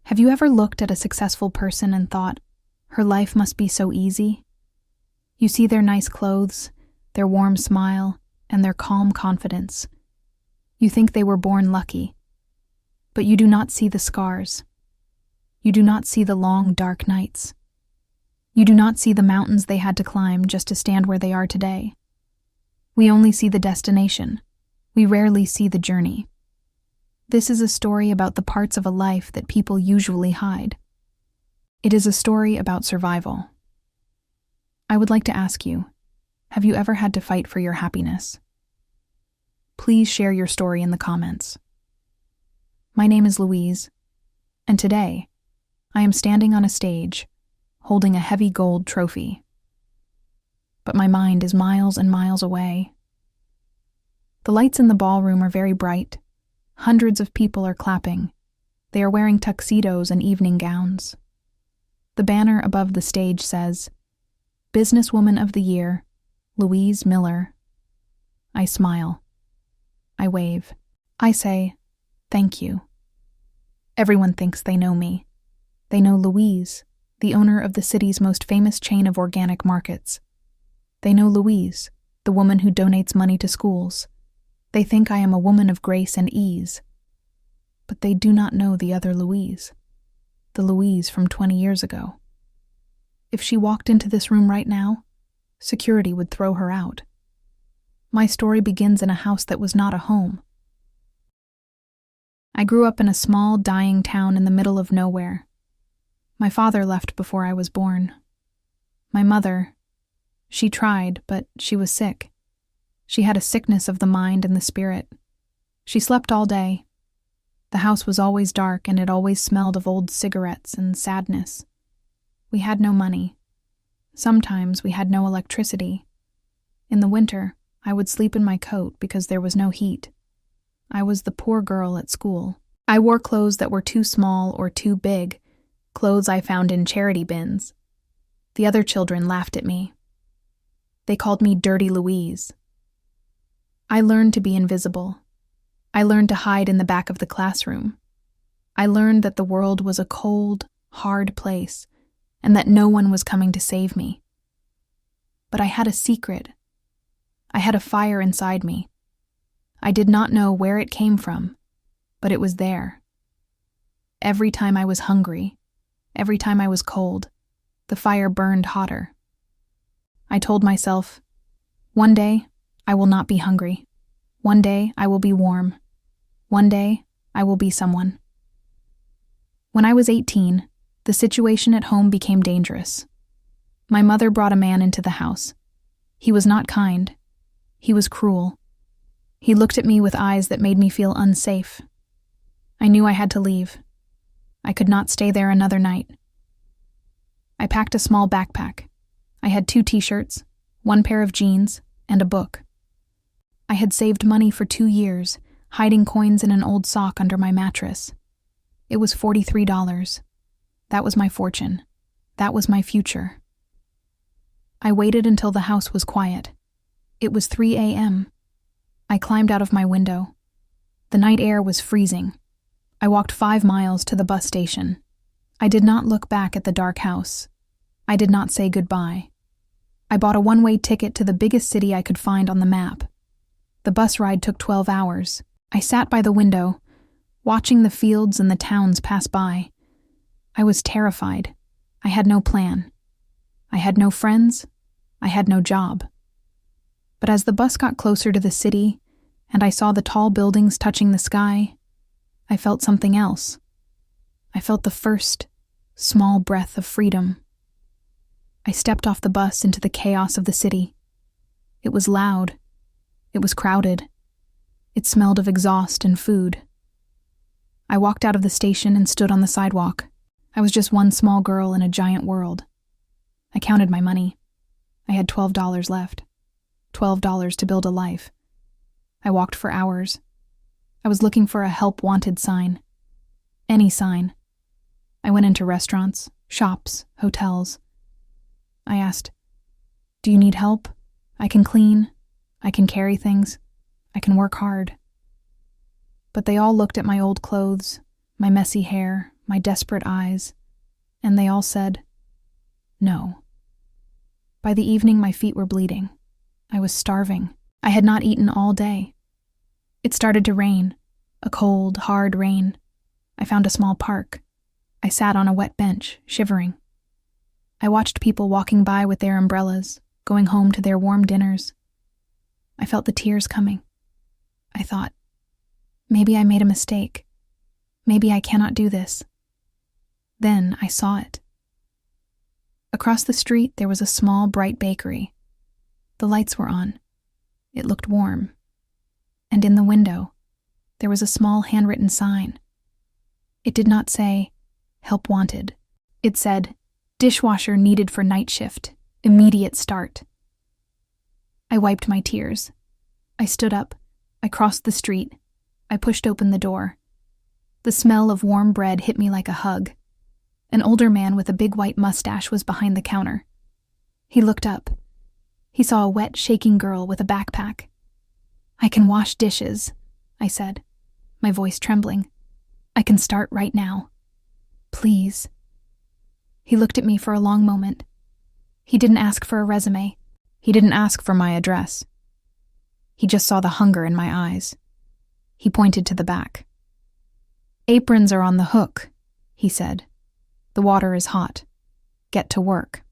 Have you ever looked at a successful person and thought, her life must be so easy? You see their nice clothes, their warm smile, and their calm confidence. You think they were born lucky, but you do not see the scars. You do not see the long, dark nights. You do not see the mountains they had to climb just to stand where they are today. We only see the destination. We rarely see the journey. This is a story about the parts of a life that people usually hide. It is a story about survival. I would like to ask you, have you ever had to fight for your happiness? Please share your story in the comments. My name is Louise, and today, I am standing on a stage, holding a heavy gold trophy. But my mind is miles and miles away. The lights in the ballroom are very bright. Hundreds of people are clapping. They are wearing tuxedos and evening gowns. The banner above the stage says, Businesswoman of the Year, Louise Miller. I smile. I wave. I say, thank you. Everyone thinks they know me. They know Louise, the owner of the city's most famous chain of organic markets. They know Louise, the woman who donates money to schools. They think I am a woman of grace and ease. But they do not know the other Louise, the Louise from 20 years ago. If she walked into this room right now, security would throw her out. My story begins in a house that was not a home. I grew up in a small, dying town in the middle of nowhere. My father left before I was born. My mother, she tried, but she was sick. She had a sickness of the mind and the spirit. She slept all day. The house was always dark and it always smelled of old cigarettes and sadness. We had no money. Sometimes we had no electricity. In the winter, I would sleep in my coat because there was no heat. I was the poor girl at school. I wore clothes that were too small or too big, clothes I found in charity bins. The other children laughed at me. They called me Dirty Louise. I learned to be invisible. I learned to hide in the back of the classroom. I learned that the world was a cold, hard place, and that no one was coming to save me. But I had a secret. I had a fire inside me. I did not know where it came from, but it was there. Every time I was hungry, every time I was cold, the fire burned hotter. I told myself, one day, I will not be hungry. One day, I will be warm. One day, I will be someone. When I was 18, the situation at home became dangerous. My mother brought a man into the house. He was not kind. He was cruel. He looked at me with eyes that made me feel unsafe. I knew I had to leave. I could not stay there another night. I packed a small backpack. I had 2 t-shirts, 1 pair of jeans, and a book. I had saved money for 2 years, hiding coins in an old sock under my mattress. It was $43. That was my fortune. That was my future. I waited until the house was quiet. It was 3 a.m. I climbed out of my window. The night air was freezing. I walked 5 miles to the bus station. I did not look back at the dark house. I did not say goodbye. I bought a one-way ticket to the biggest city I could find on the map. The bus ride took 12 hours. I sat by the window, watching the fields and the towns pass by. I was terrified. I had no plan. I had no friends. I had no job. But as the bus got closer to the city, and I saw the tall buildings touching the sky, I felt something else. I felt the first, small breath of freedom. I stepped off the bus into the chaos of the city. It was loud. It was crowded. It smelled of exhaust and food. I walked out of the station and stood on the sidewalk. I was just one small girl in a giant world. I counted my money. I had $12 left. $12 to build a life. I walked for hours. I was looking for a help wanted sign. Any sign. I went into restaurants, shops, hotels. I asked, "Do you need help? I can clean. I can carry things. I can work hard." But they all looked at my old clothes, my messy hair, my desperate eyes, and they all said, no. By the evening, my feet were bleeding. I was starving. I had not eaten all day. It started to rain, a cold, hard rain. I found a small park. I sat on a wet bench, shivering. I watched people walking by with their umbrellas, going home to their warm dinners. I felt the tears coming. I thought, maybe I made a mistake. Maybe I cannot do this. Then I saw it. Across the street, there was a small, bright bakery. The lights were on. It looked warm. And in the window, there was a small handwritten sign. It did not say, "Help wanted." It said, "Dishwasher needed for night shift. Immediate start." I wiped my tears. I stood up. I crossed the street. I pushed open the door. The smell of warm bread hit me like a hug. An older man with a big white mustache was behind the counter. He looked up. He saw a wet, shaking girl with a backpack. "I can wash dishes," I said, my voice trembling. "I can start right now. Please." He looked at me for a long moment. He didn't ask for a resume. He didn't ask for my address. He just saw the hunger in my eyes. He pointed to the back. "Aprons are on the hook," he said. "The water is hot. Get to work."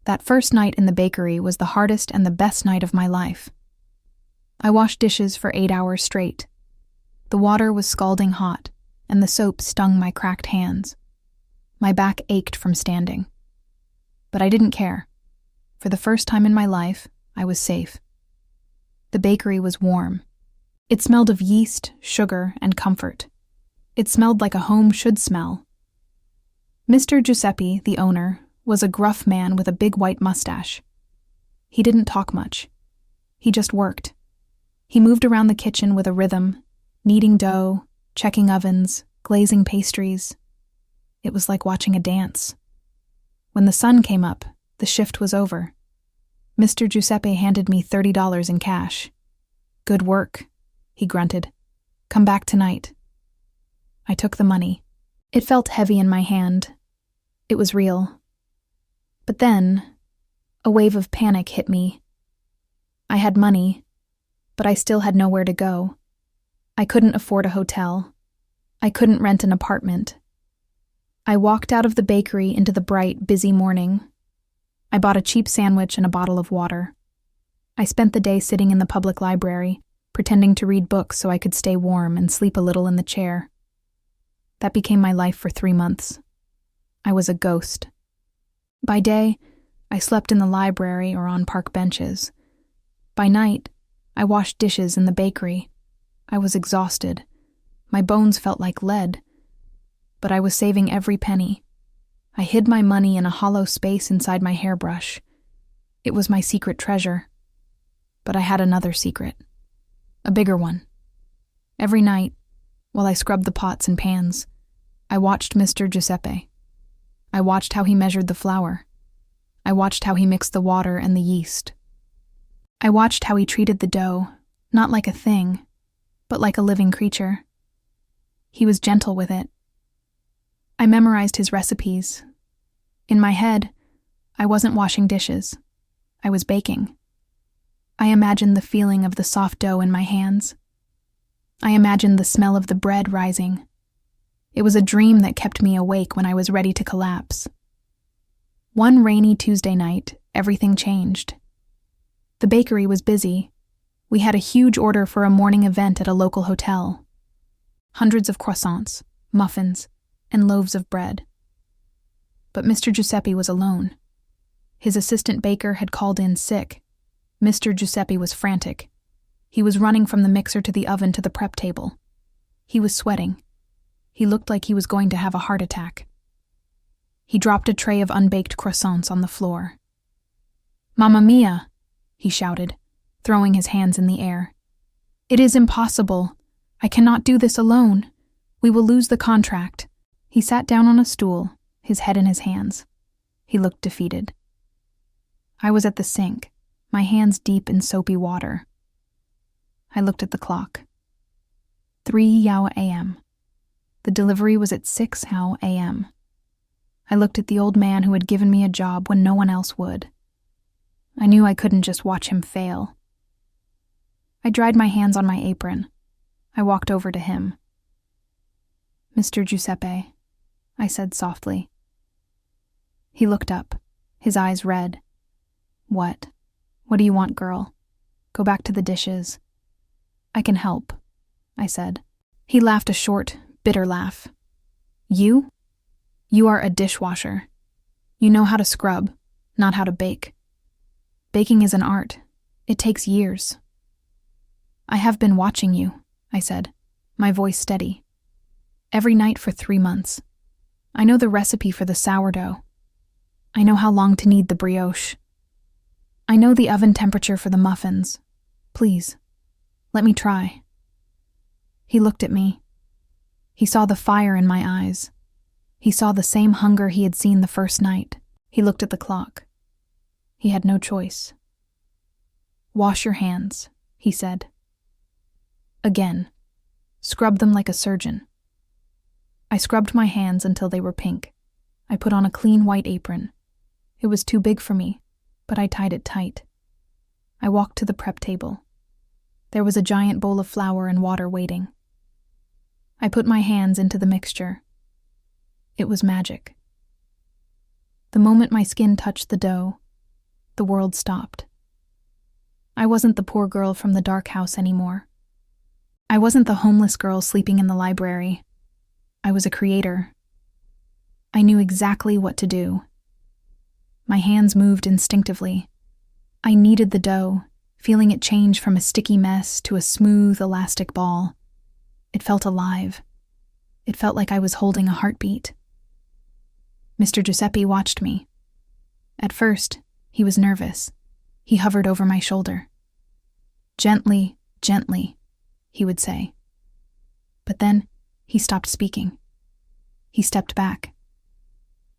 That first night in the bakery was the hardest and the best night of my life. I washed dishes for 8 hours straight. The water was scalding hot, and the soap stung my cracked hands. My back ached from standing. But I didn't care. For the first time in my life, I was safe. The bakery was warm. It smelled of yeast, sugar, and comfort. It smelled like a home should smell. Mr. Giuseppe, the owner, was a gruff man with a big white mustache. He didn't talk much. He just worked. He moved around the kitchen with a rhythm, kneading dough, checking ovens, glazing pastries. It was like watching a dance. When the sun came up, the shift was over. Mr. Giuseppe handed me $30 in cash. "Good work," he grunted. "Come back tonight." I took the money. It felt heavy in my hand. It was real. But then, a wave of panic hit me. I had money, but I still had nowhere to go. I couldn't afford a hotel. I couldn't rent an apartment. I walked out of the bakery into the bright, busy morning. I bought a cheap sandwich and a bottle of water. I spent the day sitting in the public library, pretending to read books so I could stay warm and sleep a little in the chair. That became my life for 3 months. I was a ghost. By day, I slept in the library or on park benches. By night, I washed dishes in the bakery. I was exhausted. My bones felt like lead. But I was saving every penny. I hid my money in a hollow space inside my hairbrush. It was my secret treasure. But I had another secret. A bigger one. Every night, while I scrubbed the pots and pans, I watched Mr. Giuseppe. I watched how he measured the flour. I watched how he mixed the water and the yeast. I watched how he treated the dough, not like a thing, but like a living creature. He was gentle with it. I memorized his recipes. In my head, I wasn't washing dishes. I was baking. I imagined the feeling of the soft dough in my hands. I imagined the smell of the bread rising. It was a dream that kept me awake when I was ready to collapse. One rainy Tuesday night, everything changed. The bakery was busy. We had a huge order for a morning event at a local hotel. Hundreds of croissants, muffins, and loaves of bread. But Mr. Giuseppe was alone. His assistant baker had called in sick. Mr. Giuseppe was frantic. He was running from the mixer to the oven to the prep table. He was sweating. He looked like he was going to have a heart attack. He dropped a tray of unbaked croissants on the floor. "Mamma mia!" he shouted, throwing his hands in the air. "It is impossible. I cannot do this alone. We will lose the contract." He sat down on a stool, his head in his hands. He looked defeated. I was at the sink, my hands deep in soapy water. I looked at the clock. 3 a.m. The delivery was at 6 a.m. I looked at the old man who had given me a job when no one else would. I knew I couldn't just watch him fail. I dried my hands on my apron. I walked over to him. "Mr. Giuseppe," I said softly. He looked up, his eyes red. "What? What do you want, girl? Go back to the dishes." "I can help," I said. He laughed a short, bitter laugh. "You? You are a dishwasher. You know how to scrub, not how to bake. Baking is an art. It takes years." "I have been watching you," I said, my voice steady. "Every night for 3 months. I know the recipe for the sourdough. I know how long to knead the brioche. I know the oven temperature for the muffins. Please, let me try." He looked at me. He saw the fire in my eyes. He saw the same hunger he had seen the first night. He looked at the clock. He had no choice. "Wash your hands," he said. Again. "Scrub them like a surgeon." I scrubbed my hands until they were pink. I put on a clean white apron. It was too big for me, but I tied it tight. I walked to the prep table. There was a giant bowl of flour and water waiting. I put my hands into the mixture. It was magic. The moment my skin touched the dough, the world stopped. I wasn't the poor girl from the dark house anymore. I wasn't the homeless girl sleeping in the library. I was a creator. I knew exactly what to do. My hands moved instinctively. I kneaded the dough, feeling it change from a sticky mess to a smooth, elastic ball. It felt alive. It felt like I was holding a heartbeat. Mr. Giuseppe watched me. At first, he was nervous. He hovered over my shoulder. "Gently, gently," he would say. But then, he stopped speaking. He stepped back.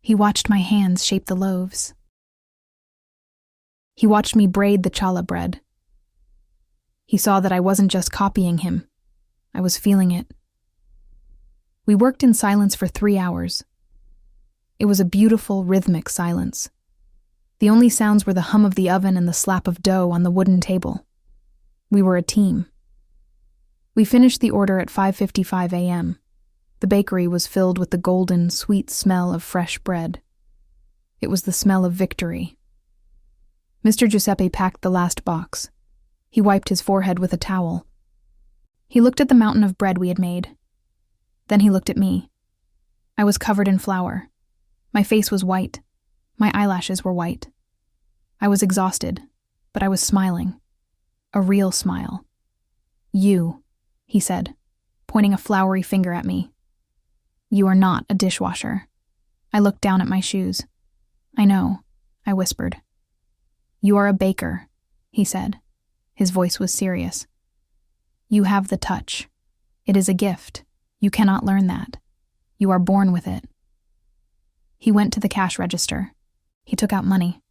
He watched my hands shape the loaves. He watched me braid the challah bread. He saw that I wasn't just copying him. I was feeling it. We worked in silence for 3 hours. It was a beautiful, rhythmic silence. The only sounds were the hum of the oven and the slap of dough on the wooden table. We were a team. We finished the order at 5:55 a.m. The bakery was filled with the golden, sweet smell of fresh bread. It was the smell of victory. Mr. Giuseppe packed the last box. He wiped his forehead with a towel. He looked at the mountain of bread we had made. Then he looked at me. I was covered in flour. My face was white. My eyelashes were white. I was exhausted, but I was smiling. A real smile. "You," he said, pointing a floury finger at me. "You are not a dishwasher." I looked down at my shoes. "I know," I whispered. "You are a baker," he said. His voice was serious. "You have the touch. It is a gift. You cannot learn that. You are born with it." He went to the cash register. He took out money.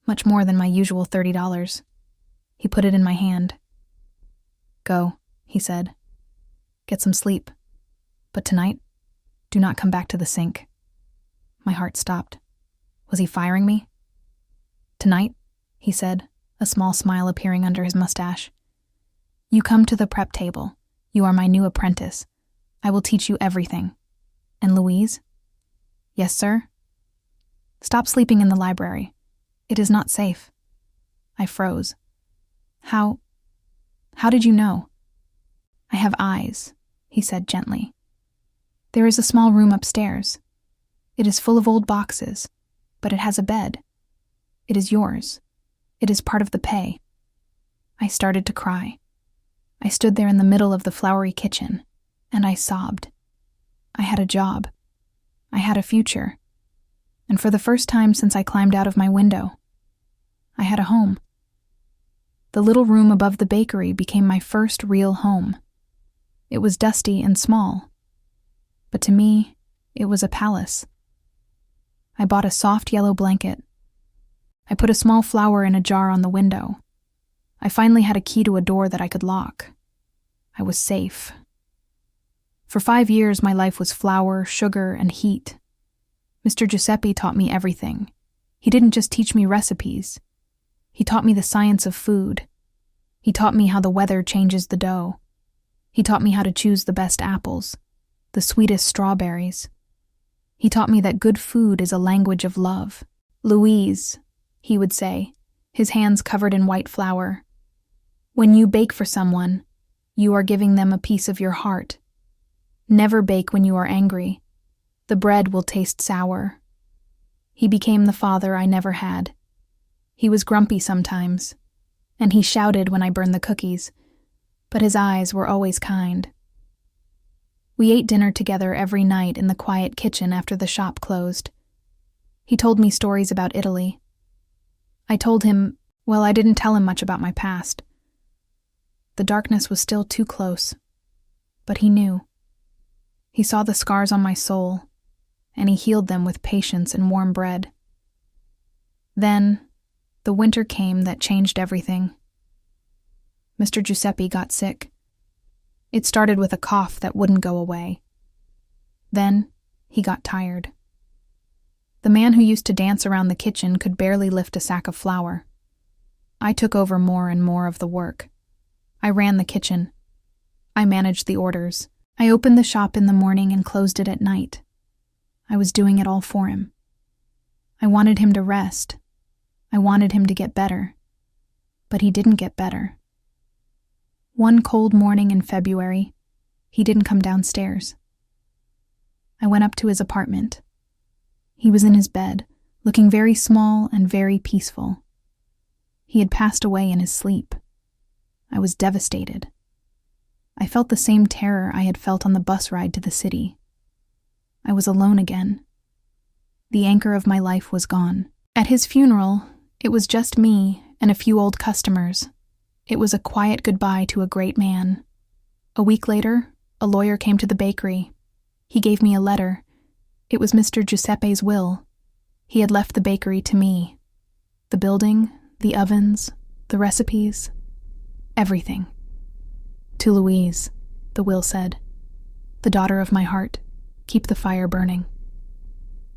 Much more than my usual $30. He put it in my hand. "Go," he said. "Get some sleep. But tonight, do not come back to the sink." My heart stopped. Was he firing me? "Tonight," he said, a small smile appearing under his mustache. "You come to the prep table. You are my new apprentice. I will teach you everything. And Louise?" "Yes, sir?" "Stop sleeping in the library. It is not safe." I froze. How did you know?" "I have eyes," he said gently. "There is a small room upstairs. It is full of old boxes, but it has a bed. It is yours. It is part of the pay." I started to cry. I stood there in the middle of the flowery kitchen, and I sobbed. I had a job. I had a future. And for the first time since I climbed out of my window, I had a home. The little room above the bakery became my first real home. It was dusty and small, but to me, it was a palace. I bought a soft yellow blanket. I put a small flower in a jar on the window. I finally had a key to a door that I could lock. I was safe. For 5 years, my life was flour, sugar, and heat. Mr. Giuseppe taught me everything. He didn't just teach me recipes. He taught me the science of food. He taught me how the weather changes the dough. He taught me how to choose the best apples, the sweetest strawberries. He taught me that good food is a language of love. "Louise," he would say, his hands covered in white flour, "when you bake for someone, you are giving them a piece of your heart. Never bake when you are angry. The bread will taste sour." He became the father I never had. He was grumpy sometimes, and he shouted when I burned the cookies, but his eyes were always kind. We ate dinner together every night in the quiet kitchen after the shop closed. He told me stories about Italy. I told him, well, I didn't tell him much about my past. The darkness was still too close, but he knew. He saw the scars on my soul, and he healed them with patience and warm bread. Then, the winter came that changed everything. Mr. Giuseppe got sick. It started with a cough that wouldn't go away. Then, he got tired. The man who used to dance around the kitchen could barely lift a sack of flour. I took over more and more of the work. I ran the kitchen. I managed the orders. I opened the shop in the morning and closed it at night. I was doing it all for him. I wanted him to rest. I wanted him to get better. But he didn't get better. One cold morning in February, he didn't come downstairs. I went up to his apartment. He was in his bed, looking very small and very peaceful. He had passed away in his sleep. I was devastated. I felt the same terror I had felt on the bus ride to the city. I was alone again. The anchor of my life was gone. At his funeral, it was just me and a few old customers. It was a quiet goodbye to a great man. A week later, a lawyer came to the bakery. He gave me a letter. It was Mr. Giuseppe's will. He had left the bakery to me. The building, the ovens, the recipes, everything. "To Louise," the will said. "The daughter of my heart, keep the fire burning."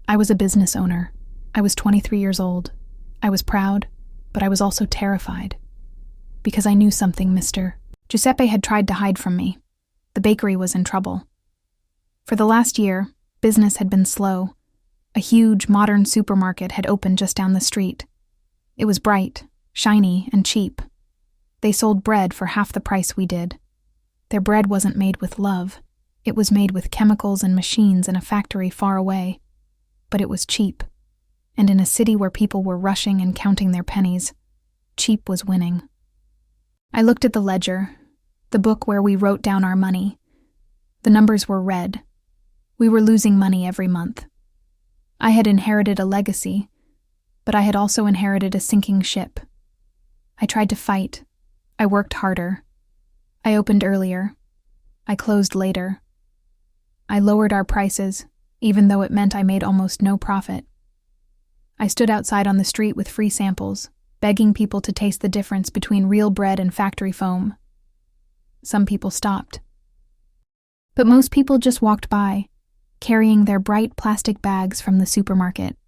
I was a business owner. I was 23 years old. I was proud, but I was also terrified. Because I knew something Mr. Giuseppe had tried to hide from me. The bakery was in trouble. For the last year, business had been slow. A huge, modern supermarket had opened just down the street. It was bright, shiny, and cheap. They sold bread for half the price we did. Their bread wasn't made with love. It was made with chemicals and machines in a factory far away. But it was cheap. And in a city where people were rushing and counting their pennies, cheap was winning. I looked at the ledger, the book where we wrote down our money. The numbers were red. We were losing money every month. I had inherited a legacy, but I had also inherited a sinking ship. I tried to fight. I worked harder. I opened earlier. I closed later. I lowered our prices, even though it meant I made almost no profit. I stood outside on the street with free samples, begging people to taste the difference between real bread and factory foam. Some people stopped. But most people just walked by, carrying their bright plastic bags from the supermarket.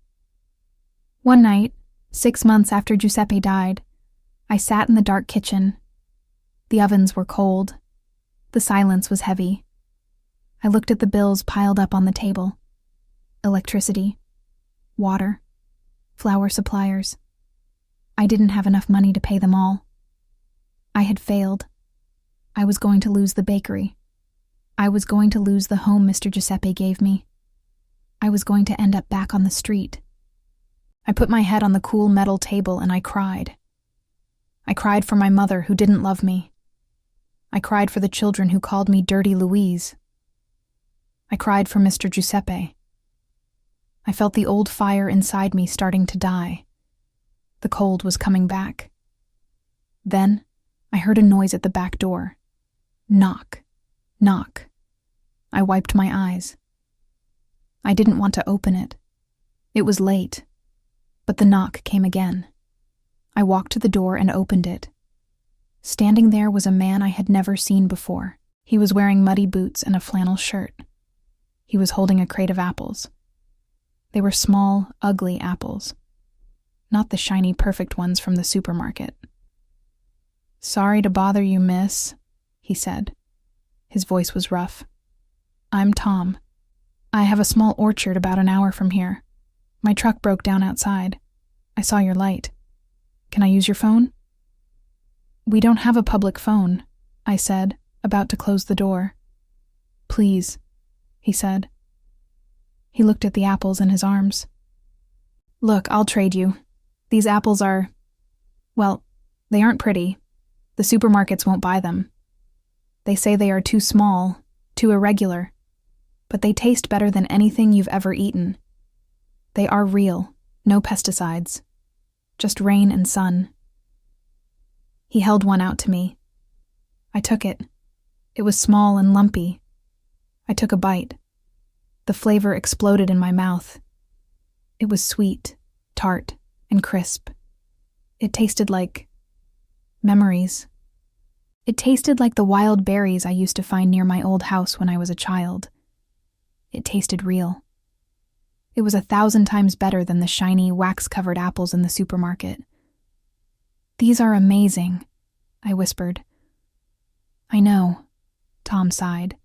One night, 6 months after Giuseppe died, I sat in the dark kitchen. The ovens were cold. The silence was heavy. I looked at the bills piled up on the table. Electricity, water, flour suppliers. I didn't have enough money to pay them all. I had failed. I was going to lose the bakery. I was going to lose the home Mr. Giuseppe gave me. I was going to end up back on the street. I put my head on the cool metal table and I cried. I cried for my mother who didn't love me. I cried for the children who called me Dirty Louise. I cried for Mr. Giuseppe. I felt the old fire inside me starting to die. The cold was coming back. Then, I heard a noise at the back door. Knock, knock. I wiped my eyes. I didn't want to open it. It was late, but the knock came again. I walked to the door and opened it. Standing there was a man I had never seen before. He was wearing muddy boots and a flannel shirt. He was holding a crate of apples. They were small, ugly apples, not the shiny, perfect ones from the supermarket. "Sorry to bother you, miss," he said. His voice was rough. "I'm Tom. I have a small orchard about an hour from here. My truck broke down outside. I saw your light. Can I use your phone?" "We don't have a public phone," I said, about to close the door. "Please," he said. He looked at the apples in his arms. "Look, I'll trade you. These apples are, well, they aren't pretty. The supermarkets won't buy them. They say they are too small, too irregular, but they taste better than anything you've ever eaten. They are real, no pesticides, just rain and sun." He held one out to me. I took it. It was small and lumpy. I took a bite. The flavor exploded in my mouth. It was sweet, tart, and crisp. It tasted like memories. It tasted like the wild berries I used to find near my old house when I was a child. It tasted real. It was 1,000 times better than the shiny, wax-covered apples in the supermarket. "These are amazing," I whispered. "I know," Tom sighed.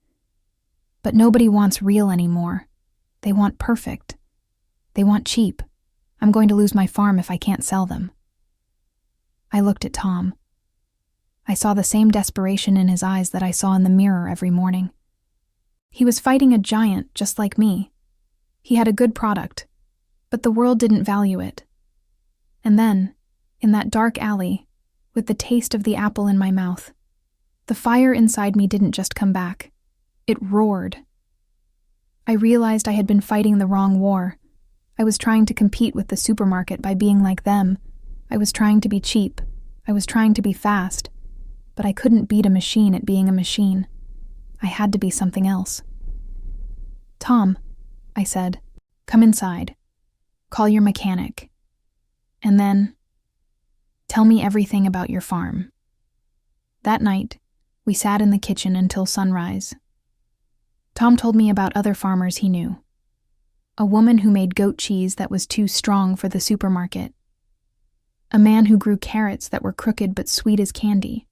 "But nobody wants real anymore. They want perfect. They want cheap. I'm going to lose my farm if I can't sell them." I looked at Tom. I saw the same desperation in his eyes that I saw in the mirror every morning. He was fighting a giant just like me. He had a good product, but the world didn't value it. And then, in that dark alley, with the taste of the apple in my mouth, the fire inside me didn't just come back. It roared. I realized I had been fighting the wrong war. I was trying to compete with the supermarket by being like them. I was trying to be cheap. I was trying to be fast. But I couldn't beat a machine at being a machine. I had to be something else. "Tom," I said, "come inside. Call your mechanic. And then, tell me everything about your farm." That night, we sat in the kitchen until sunrise. Tom told me about other farmers he knew. A woman who made goat cheese that was too strong for the supermarket. A man who grew carrots that were crooked but sweet as candy.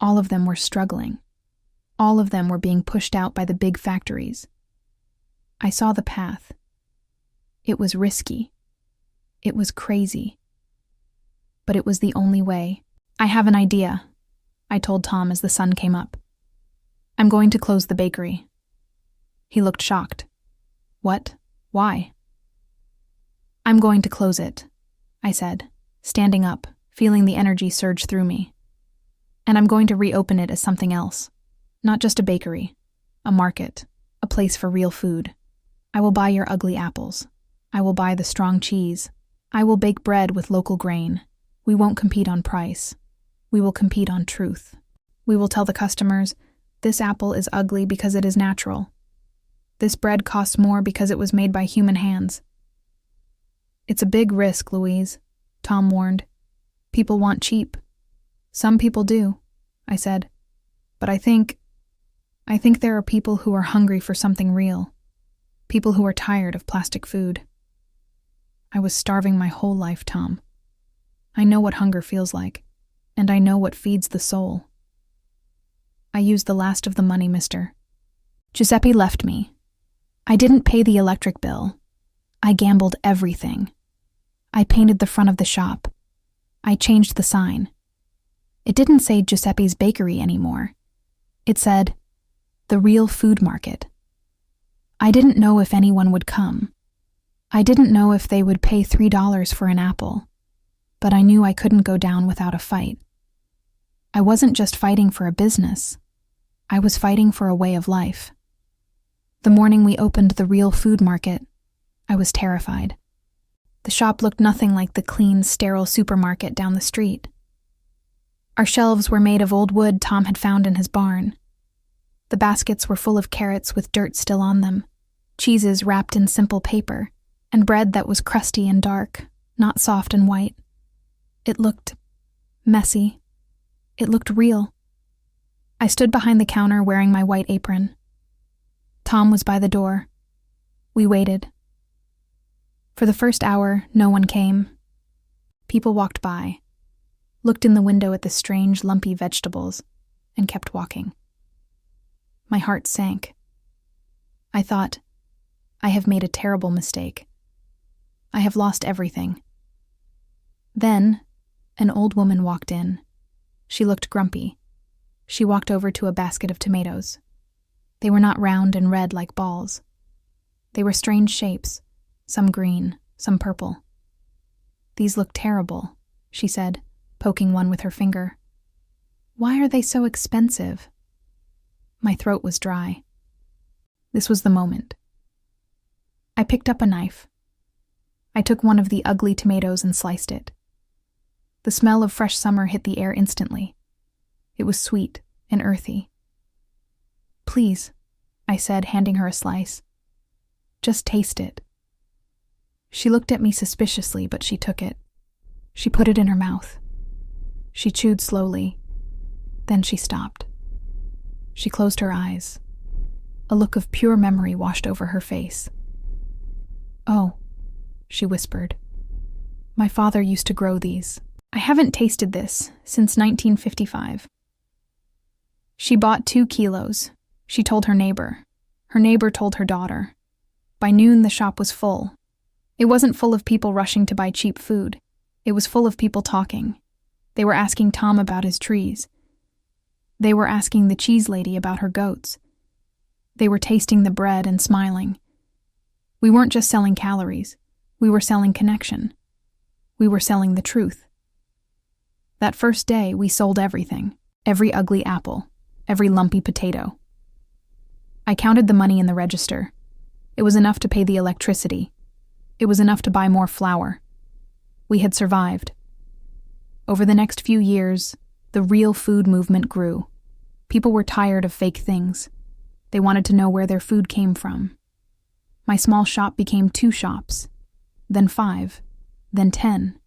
All of them were struggling. All of them were being pushed out by the big factories. I saw the path. It was risky. It was crazy. But it was the only way. "I have an idea," I told Tom as the sun came up. "I'm going to close the bakery." He looked shocked. "What? Why?" "I'm going to close it," I said, standing up, feeling the energy surge through me. "And I'm going to reopen it as something else. Not just a bakery, a market, a place for real food. I will buy your ugly apples. I will buy the strong cheese. I will bake bread with local grain. We won't compete on price. We will compete on truth. We will tell the customers, this apple is ugly because it is natural. This bread costs more because it was made by human hands." "It's a big risk, Louise," Tom warned. "People want cheap." "Some people do," I said. "But I think there are people who are hungry for something real. People who are tired of plastic food." I was starving my whole life, Tom. I know what hunger feels like, and I know what feeds the soul. "I used the last of the money, mister. Giuseppe left me. I didn't pay the electric bill. I gambled everything. I painted the front of the shop. I changed the sign. It didn't say Giuseppe's Bakery anymore. It said, The Real Food Market. I didn't know if anyone would come. I didn't know if they would pay $3 for an apple, but I knew I couldn't go down without a fight. I wasn't just fighting for a business. I was fighting for a way of life. The morning we opened the Real Food Market, I was terrified. The shop looked nothing like the clean, sterile supermarket down the street. Our shelves were made of old wood Tom had found in his barn. The baskets were full of carrots with dirt still on them, cheeses wrapped in simple paper, and bread that was crusty and dark, not soft and white. It looked messy. It looked real. I stood behind the counter wearing my white apron. Tom was by the door. We waited. For the first hour, no one came. People walked by, looked in the window at the strange, lumpy vegetables, and kept walking. My heart sank. I thought, I have made a terrible mistake. I have lost everything. Then, an old woman walked in. She looked grumpy. She walked over to a basket of tomatoes. They were not round and red like balls. They were strange shapes, some green, some purple. "These look terrible," she said, poking one with her finger. "Why are they so expensive?" My throat was dry. This was the moment. I picked up a knife. I took one of the ugly tomatoes and sliced it. The smell of fresh summer hit the air instantly. It was sweet and earthy. "Please," I said, handing her a slice. "Just taste it." She looked at me suspiciously, but she took it. She put it in her mouth. She chewed slowly. Then she stopped. She closed her eyes. A look of pure memory washed over her face. "Oh," she whispered. "My father used to grow these. I haven't tasted this since 1955. She bought 2 kilos. She told her neighbor. Her neighbor told her daughter. By noon, the shop was full. It wasn't full of people rushing to buy cheap food. It was full of people talking. They were asking Tom about his trees. They were asking the cheese lady about her goats. They were tasting the bread and smiling. We weren't just selling calories. We were selling connection. We were selling the truth. That first day, we sold everything. Every ugly apple. Every lumpy potato. I counted the money in the register. It was enough to pay the electricity. It was enough to buy more flour. We had survived. Over the next few years, the real food movement grew. People were tired of fake things. They wanted to know where their food came from. My small shop became 2 shops, then 5, then 10.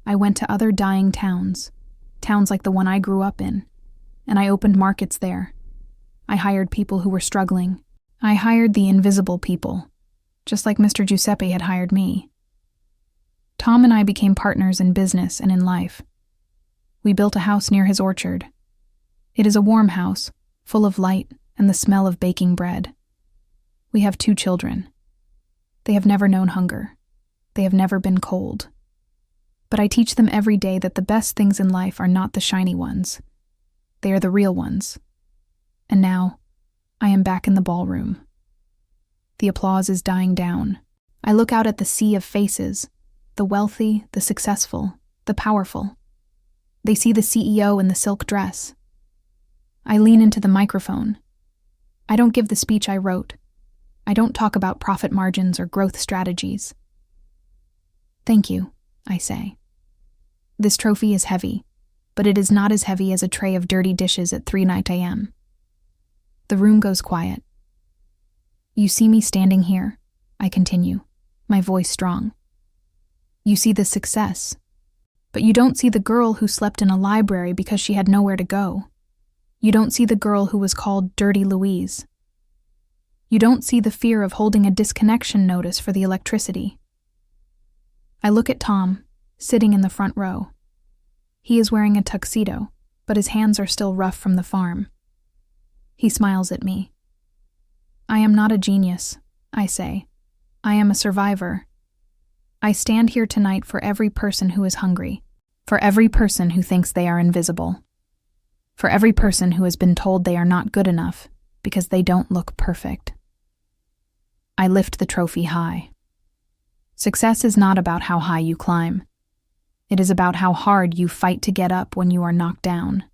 I went to other dying towns like the one I grew up in, and I opened markets there. I hired people who were struggling. I hired the invisible people, just like Mr. Giuseppe had hired me. Tom and I became partners in business and in life. We built a house near his orchard. It is a warm house, full of light and the smell of baking bread. We have 2 children. They have never known hunger. They have never been cold. But I teach them every day that the best things in life are not the shiny ones. They are the real ones. And now, I am back in the ballroom. The applause is dying down. I look out at the sea of faces, the wealthy, the successful, the powerful. They see the CEO in the silk dress. I lean into the microphone. I don't give the speech I wrote. I don't talk about profit margins or growth strategies. "Thank you," I say. This trophy is heavy, but it is not as heavy as a tray of dirty dishes at 3 a.m. The room goes quiet. "You see me standing here," I continue, my voice strong. "You see the success, but you don't see the girl who slept in a library because she had nowhere to go. You don't see the girl who was called Dirty Louise. You don't see the fear of holding a disconnection notice for the electricity." I look at Tom, sitting in the front row. He is wearing a tuxedo, but his hands are still rough from the farm. He smiles at me. "I am not a genius," I say. "I am a survivor. I stand here tonight for every person who is hungry, for every person who thinks they are invisible, for every person who has been told they are not good enough because they don't look perfect." I lift the trophy high. Success is not about how high you climb. It is about how hard you fight to get up when you are knocked down.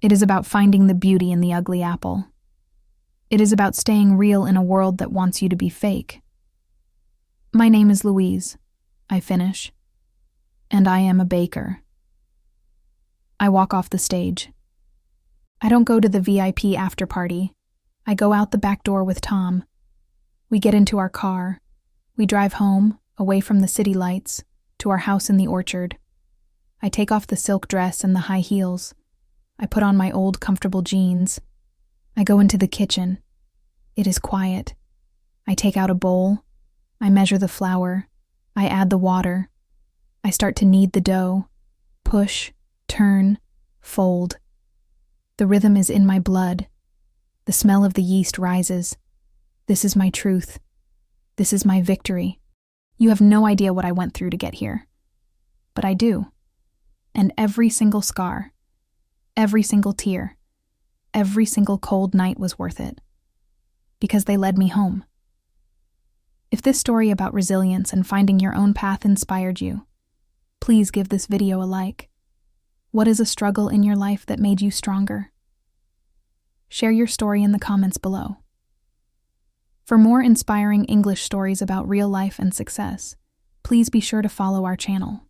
It is about finding the beauty in the ugly apple. It is about staying real in a world that wants you to be fake. "My name is Louise," I finish, "and I am a baker." I walk off the stage. I don't go to the VIP after party. I go out the back door with Tom. We get into our car. We drive home, away from the city lights, to our house in the orchard. I take off the silk dress and the high heels. I put on my old comfortable jeans. I go into the kitchen. It is quiet. I take out a bowl. I measure the flour. I add the water. I start to knead the dough. Push, turn, fold. The rhythm is in my blood. The smell of the yeast rises. This is my truth. This is my victory. You have no idea what I went through to get here. But I do. And every single scar, every single tear, every single cold night was worth it. Because they led me home. If this story about resilience and finding your own path inspired you, please give this video a like. What is a struggle in your life that made you stronger? Share your story in the comments below. For more inspiring English stories about real life and success, please be sure to follow our channel.